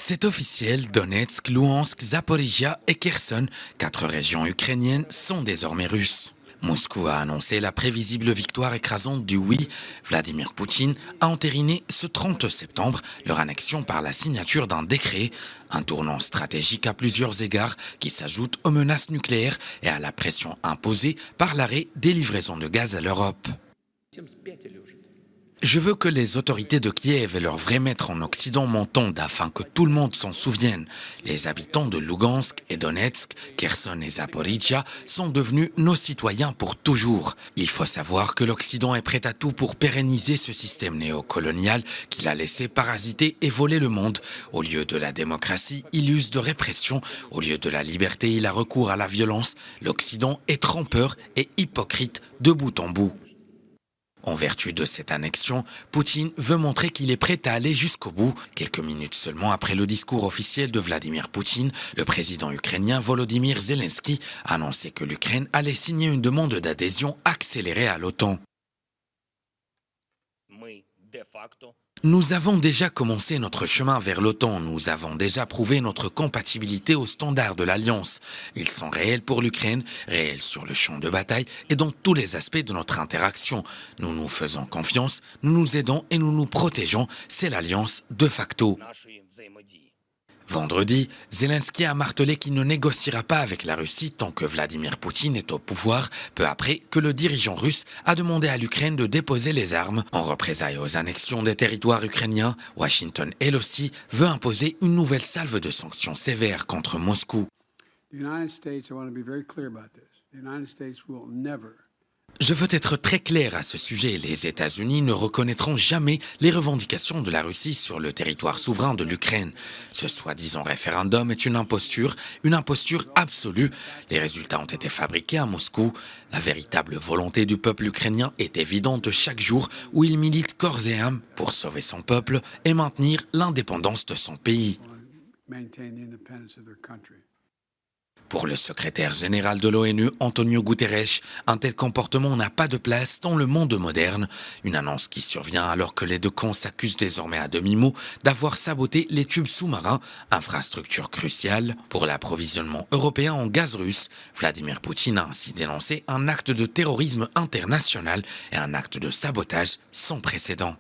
C'est officiel, Donetsk, Louhansk, Zaporizhia et Kherson, 4 régions ukrainiennes, sont désormais russes. Moscou a annoncé la prévisible victoire écrasante du oui. Vladimir Poutine a entériné ce 30 septembre leur annexion par la signature d'un décret, un tournant stratégique à plusieurs égards qui s'ajoute aux menaces nucléaires et à la pression imposée par l'arrêt des livraisons de gaz à l'Europe. Je veux que les autorités de Kiev et leurs vrais maîtres en Occident m'entendent afin que tout le monde s'en souvienne. Les habitants de Lugansk et Donetsk, Kherson et Zaporizhia sont devenus nos citoyens pour toujours. Il faut savoir que l'Occident est prêt à tout pour pérenniser ce système néocolonial qu'il a laissé parasiter et voler le monde. Au lieu de la démocratie, il use de répression. Au lieu de la liberté, il a recours à la violence. L'Occident est trompeur et hypocrite de bout en bout. En vertu de cette annexion, Poutine veut montrer qu'il est prêt à aller jusqu'au bout. Quelques minutes seulement après le discours officiel de Vladimir Poutine, le président ukrainien Volodymyr Zelensky a annoncé que l'Ukraine allait signer une demande d'adhésion accélérée à l'OTAN. Nous avons déjà commencé notre chemin vers l'OTAN, nous avons déjà prouvé notre compatibilité aux standards de l'Alliance. Ils sont réels pour l'Ukraine, réels sur le champ de bataille et dans tous les aspects de notre interaction. Nous nous faisons confiance, nous nous aidons et nous nous protégeons, c'est l'Alliance de facto. Vendredi, Zelensky a martelé qu'il ne négociera pas avec la Russie tant que Vladimir Poutine est au pouvoir, peu après que le dirigeant russe a demandé à l'Ukraine de déposer les armes. En représailles aux annexions des territoires ukrainiens, Washington, elle aussi, veut imposer une nouvelle salve de sanctions sévères contre Moscou. Je veux être très clair à ce sujet. Les États-Unis ne reconnaîtront jamais les revendications de la Russie sur le territoire souverain de l'Ukraine. Ce soi-disant référendum est une imposture absolue. Les résultats ont été fabriqués à Moscou. La véritable volonté du peuple ukrainien est évidente chaque jour où il milite corps et âme pour sauver son peuple et maintenir l'indépendance de son pays. Pour le secrétaire général de l'ONU, Antonio Guterres, un tel comportement n'a pas de place dans le monde moderne. Une annonce qui survient alors que les deux camps s'accusent désormais à demi-mot d'avoir saboté les tubes sous-marins, infrastructure cruciale pour l'approvisionnement européen en gaz russe. Vladimir Poutine a ainsi dénoncé un acte de terrorisme international et un acte de sabotage sans précédent.